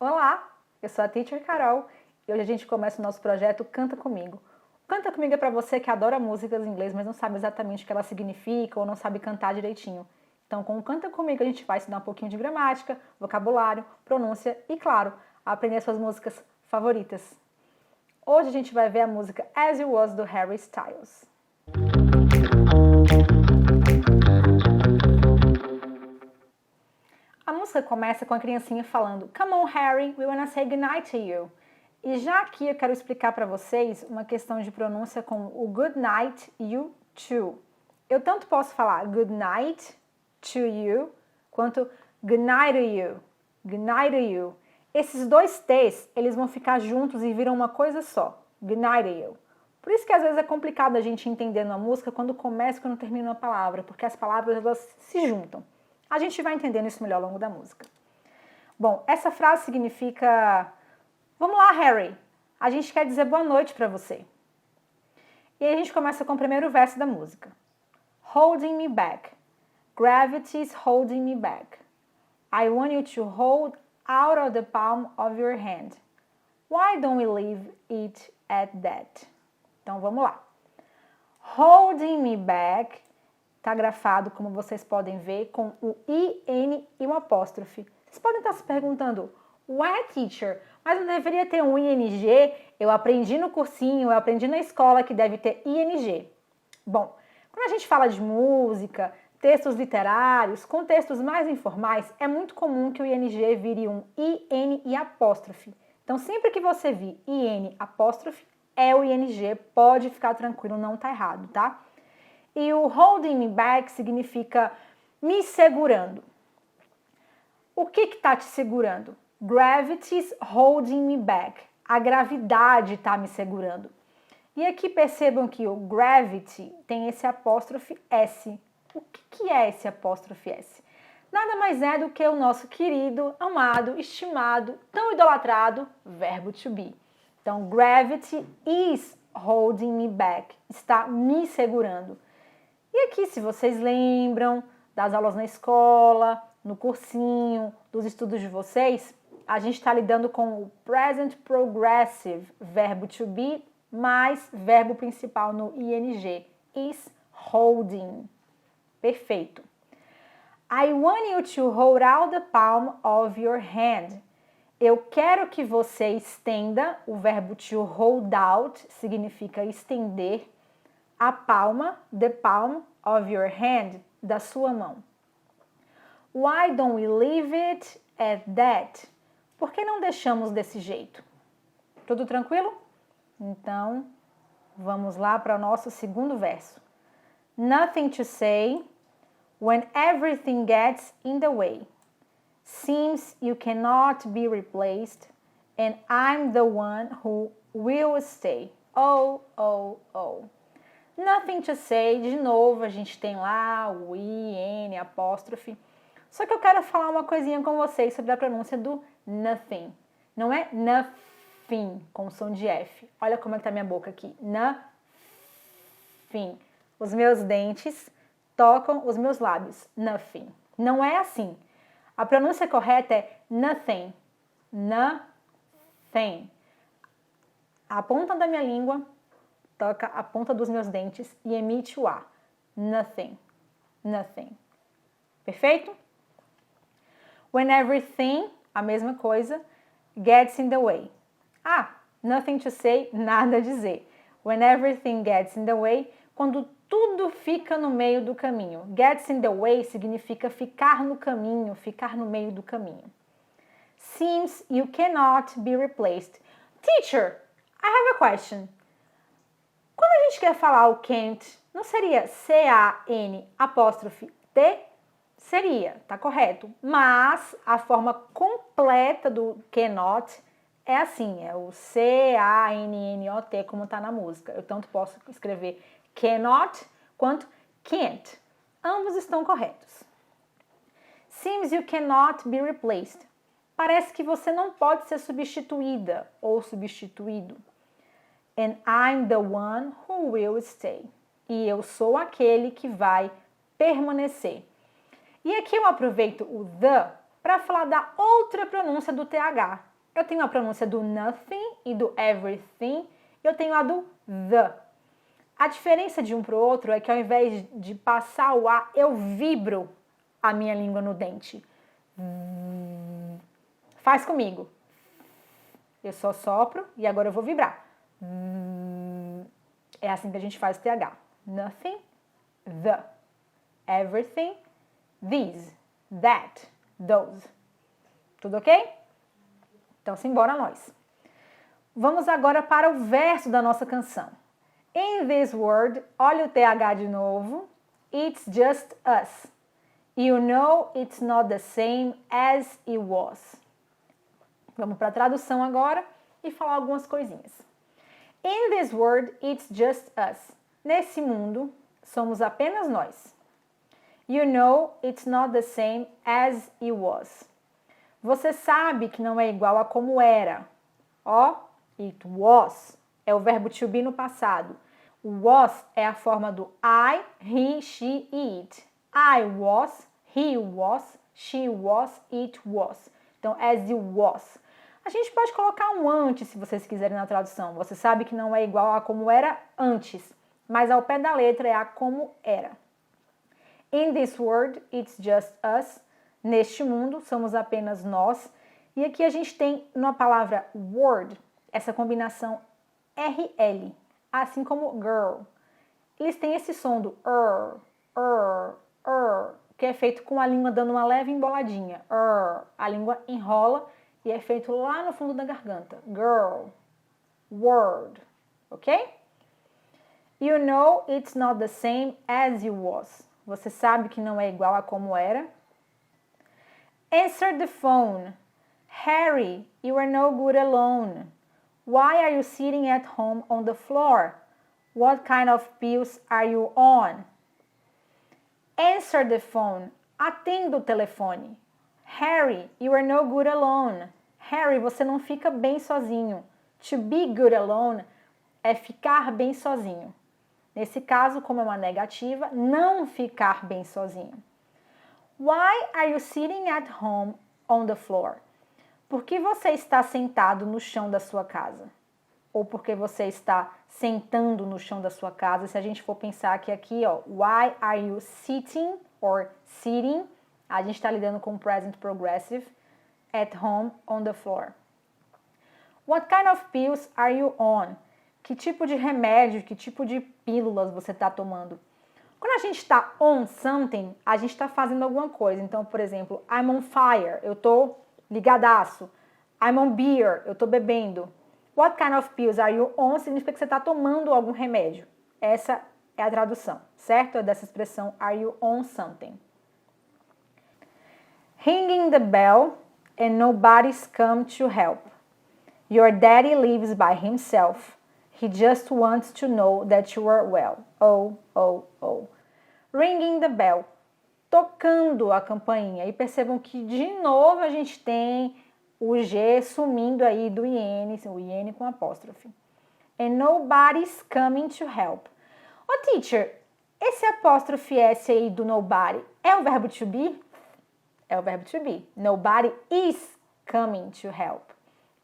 Olá, eu sou a Teacher Carol e hoje a gente começa o nosso projeto Canta Comigo. O Canta Comigo é para você que adora músicas em inglês, mas não sabe exatamente o que elas significam ou não sabe cantar direitinho. Então, com o Canta Comigo, a gente vai estudar um pouquinho de gramática, vocabulário, pronúncia e, claro, aprender suas músicas favoritas. Hoje a gente vai ver a música As You Was do Harry Styles. A música começa com a criancinha falando Come on, Harry, we wanna say goodnight to you. E já aqui eu quero explicar para vocês uma questão de pronúncia com o good night, you too. Eu tanto posso falar good night to you, quanto good night to you, good night to you. Esses dois T's, eles vão ficar juntos e viram uma coisa só, good night to you. Por isso que às vezes é complicado a gente entender uma música quando começa e quando termina uma palavra, porque as palavras elas se juntam. A gente vai entendendo isso melhor ao longo da música. Bom, essa frase significa vamos lá, Harry, a gente quer dizer boa noite para você. E aí a gente começa com o primeiro verso da música. Holding me back. Gravity's holding me back. I want you to hold out of the palm of your hand. Why don't we leave it at that? Então vamos lá. Holding me back está grafado, como vocês podem ver, com o IN e um apóstrofe. Vocês podem estar se perguntando, ué, teacher, mas não deveria ter um ING? Eu aprendi no cursinho, eu aprendi na escola que deve ter ING. Bom, quando a gente fala de música, textos literários, contextos mais informais, é muito comum que o ING vire um IN e apóstrofe. Então, sempre que você vir IN apóstrofe, é o ING, pode ficar tranquilo, não está errado, tá? E o holding me back significa me segurando. O que está te segurando? Gravity's holding me back. A gravidade está me segurando. E aqui percebam que o gravity tem esse apóstrofe S. O que é esse apóstrofe S? Nada mais é do que o nosso querido, amado, estimado, tão idolatrado verbo to be. Então, gravity is holding me back. Está me segurando. E aqui, se vocês lembram das aulas na escola, no cursinho, dos estudos de vocês, a gente está lidando com o present progressive, verbo to be, mais verbo principal no ing, is holding. Perfeito. I want you to hold out the palm of your hand. Eu quero que você estenda, o verbo to hold out significa estender, a palma, the palm of your hand, da sua mão. Why don't we leave it at that? Por que não deixamos desse jeito? Tudo tranquilo? Então, vamos lá para o nosso segundo verso. Nothing to say when everything gets in the way. Seems you cannot be replaced and I'm the one who will stay. Oh, oh, oh. Nothing to say, de novo, a gente tem lá o IN, apóstrofe. Só que eu quero falar uma coisinha com vocês sobre a pronúncia do nothing. Não é nothing, com som de F. Olha como é que tá minha boca aqui. Nothing. Os meus dentes tocam os meus lábios. Nothing. Não é assim. A pronúncia correta é nothing. Nothing. A ponta da minha língua toca a ponta dos meus dentes e emite o A. Nothing. Nothing. Perfeito? When everything, a mesma coisa, gets in the way. Ah, nothing to say, nada a dizer. When everything gets in the way, quando tudo fica no meio do caminho. Gets in the way significa ficar no caminho, ficar no meio do caminho. Seems you cannot be replaced. Teacher, I have a question. Quando a gente quer falar o can't, não seria C-A-N apóstrofe T? Seria, tá correto. Mas a forma completa do cannot é assim, é o C-A-N-N-O-T, como tá na música. Eu tanto posso escrever cannot quanto can't. Ambos estão corretos. Seems you cannot be replaced. Parece que você não pode ser substituída ou substituído. And I'm the one who will stay. E eu sou aquele que vai permanecer. E aqui eu aproveito o the para falar da outra pronúncia do TH. Eu tenho a pronúncia do nothing e do everything, e eu tenho a do the. A diferença de um para o outro é que ao invés de passar o A, eu vibro a minha língua no dente. Faz comigo. Eu só sopro e agora eu vou vibrar. É assim que a gente faz o TH. Nothing, the. Everything, these, that, those. Tudo ok? Então, simbora nós. Vamos agora para o verso da nossa canção. In this world, olha o TH de novo. It's just us. You know it's not the same as it was. Vamos para a tradução agora e falar algumas coisinhas. In this world, it's just us. Nesse mundo, somos apenas nós. You know it's not the same as it was. Você sabe que não é igual a como era. Ó, it was é o verbo to be no passado. O was é a forma do I, he, she e it. I was, he was, she was, it was. Então, as it was. A gente pode colocar um antes, se vocês quiserem na tradução. Você sabe que não é igual a como era antes, mas ao pé da letra é a como era. In this world, it's just us. Neste mundo, somos apenas nós. E aqui a gente tem na palavra word, essa combinação RL, assim como girl. Eles têm esse som do que é feito com a língua dando uma leve emboladinha. A língua enrola e é feito lá no fundo da garganta. Girl, word, ok? You know it's not the same as it was. Você sabe que não é igual a como era. Answer the phone. Harry, you are no good alone. Why are you sitting at home on the floor? What kind of pills are you on? Answer the phone. Atenda o telefone. Harry, you are no good alone. Harry, você não fica bem sozinho. To be good alone é ficar bem sozinho. Nesse caso, como é uma negativa, não ficar bem sozinho. Why are you sitting at home on the floor? Por que você está sentado no chão da sua casa? Ou porque você está sentando no chão da sua casa? Se a gente for pensar que aqui, ó, why are you sitting or sitting? A gente está lidando com present progressive. At home on the floor. What kind of pills are you on? Que tipo de remédio, que tipo de pílulas você está tomando? Quando a gente está on something, a gente está fazendo alguma coisa. Então, por exemplo, I'm on fire, eu estou ligadaço. I'm on beer, eu estou bebendo. What kind of pills are you on? Significa que você está tomando algum remédio. Essa é a tradução, certo? É dessa expressão, are you on something? Ringing the bell and nobody's come to help. Your daddy lives by himself. He just wants to know that you are well. Oh, oh, oh. Ringing the bell. Tocando a campainha. E percebam que de novo a gente tem o G sumindo aí do IN, o IN com apóstrofe. And nobody's coming to help. Ô teacher, esse apóstrofe S aí do nobody é o verbo to be? É o verbo to be. Nobody is coming to help.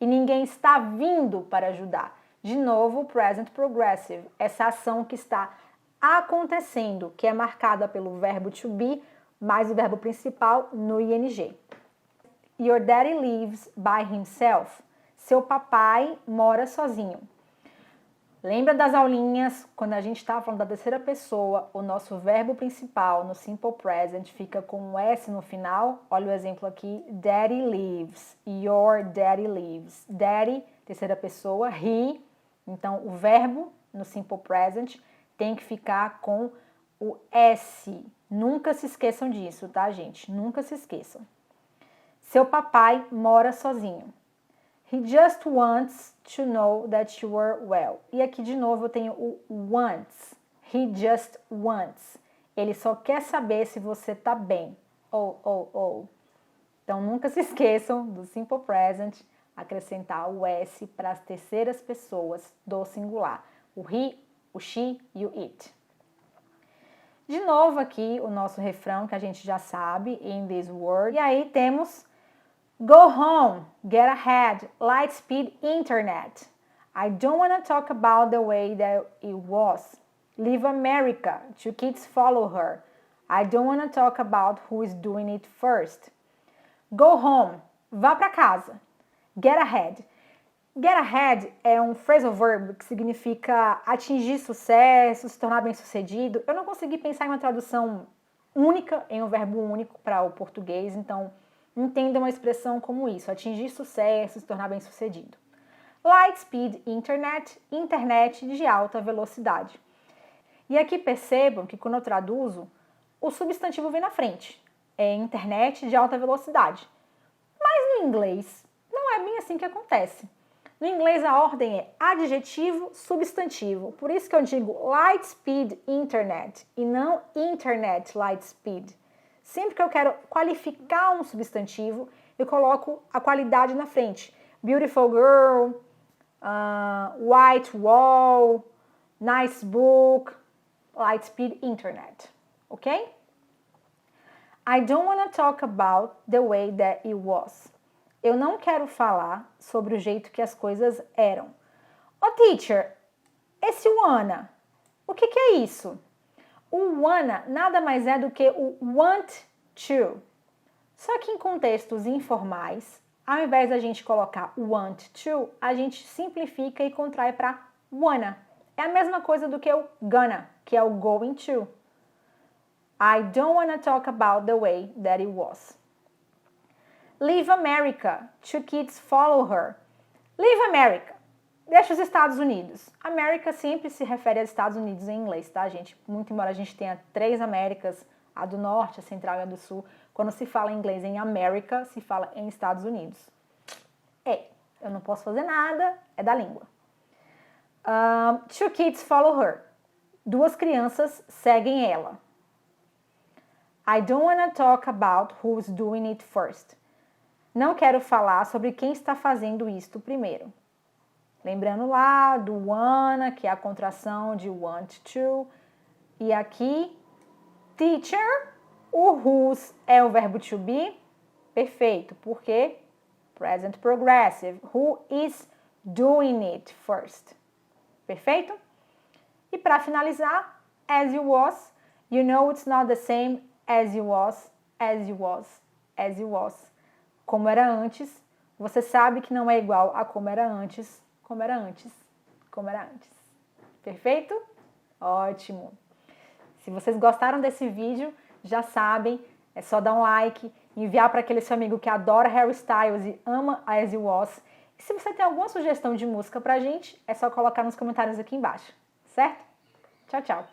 E ninguém está vindo para ajudar. De novo, present progressive. Essa ação que está acontecendo, que é marcada pelo verbo to be, mais o verbo principal no ing. Your daddy lives by himself. Seu papai mora sozinho. Lembra das aulinhas, quando a gente estava falando da terceira pessoa, o nosso verbo principal no simple present fica com um S no final? Olha o exemplo aqui, daddy lives, your daddy lives. Daddy, terceira pessoa, he, então o verbo no simple present tem que ficar com o S. Nunca se esqueçam disso, tá, gente? Nunca se esqueçam. Seu papai mora sozinho. He just wants to know that you are well. E aqui de novo eu tenho o wants. He just wants. Ele só quer saber se você tá bem. Oh. Então nunca se esqueçam do simple present acrescentar o S para as terceiras pessoas do singular. O he, o she e o it. De novo aqui o nosso refrão que a gente já sabe, in this world. E aí temos Go home, get ahead, light speed internet. I don't want to talk about the way that it was. Leave America, two kids follow her. I don't want to talk about who is doing it first. Go home, vá para casa. Get ahead. Get ahead é um phrasal verb que significa atingir sucesso, se tornar bem-sucedido. Eu não consegui pensar em uma tradução única, em um verbo único para o português, então entenda uma expressão como isso, atingir sucesso, se tornar bem-sucedido. Light speed internet, internet de alta velocidade. E aqui percebam que quando eu traduzo, o substantivo vem na frente. É internet de alta velocidade. Mas no inglês, não é bem assim que acontece. No inglês a ordem é adjetivo, substantivo. Por isso que eu digo light speed internet e não internet light speed. Sempre que eu quero qualificar um substantivo, eu coloco a qualidade na frente. Beautiful girl, white wall, nice book, light speed internet. Ok? I don't want to talk about the way that it was. Eu não quero falar sobre o jeito que as coisas eram. Oh, teacher, esse wanna, o que é isso? O wanna nada mais é do que o want to. Só que em contextos informais, ao invés da gente colocar want to, a gente simplifica e contrai para wanna. É a mesma coisa do que o gonna, que é o going to. I don't want to talk about the way that it was. Leave America. Two kids follow her. Leave America. Deixa os Estados Unidos. América sempre se refere aos Estados Unidos em inglês, tá, gente? Muito embora a gente tenha 3 Américas, a do Norte, a Central e a do Sul, quando se fala em inglês em América, se fala em Estados Unidos. Eu não posso fazer nada, é da língua. Two kids follow her. 2 crianças seguem ela. I don't want to talk about who's doing it first. Não quero falar sobre quem está fazendo isto primeiro. Lembrando lá do wanna, que é a contração de want to. E aqui, teacher, o whose é o verbo to be. Perfeito, porque present progressive. Who is doing it first? Perfeito? E para finalizar, as you was, you know it's not the same as you was, as you was, as you was. Como era antes, você sabe que não é igual a como era antes, como era antes, como era antes. Perfeito? Ótimo! Se vocês gostaram desse vídeo, já sabem, é só dar um like, enviar para aquele seu amigo que adora Harry Styles e ama a As You Was. E se você tem alguma sugestão de música pra gente, é só colocar nos comentários aqui embaixo, certo? Tchau, tchau!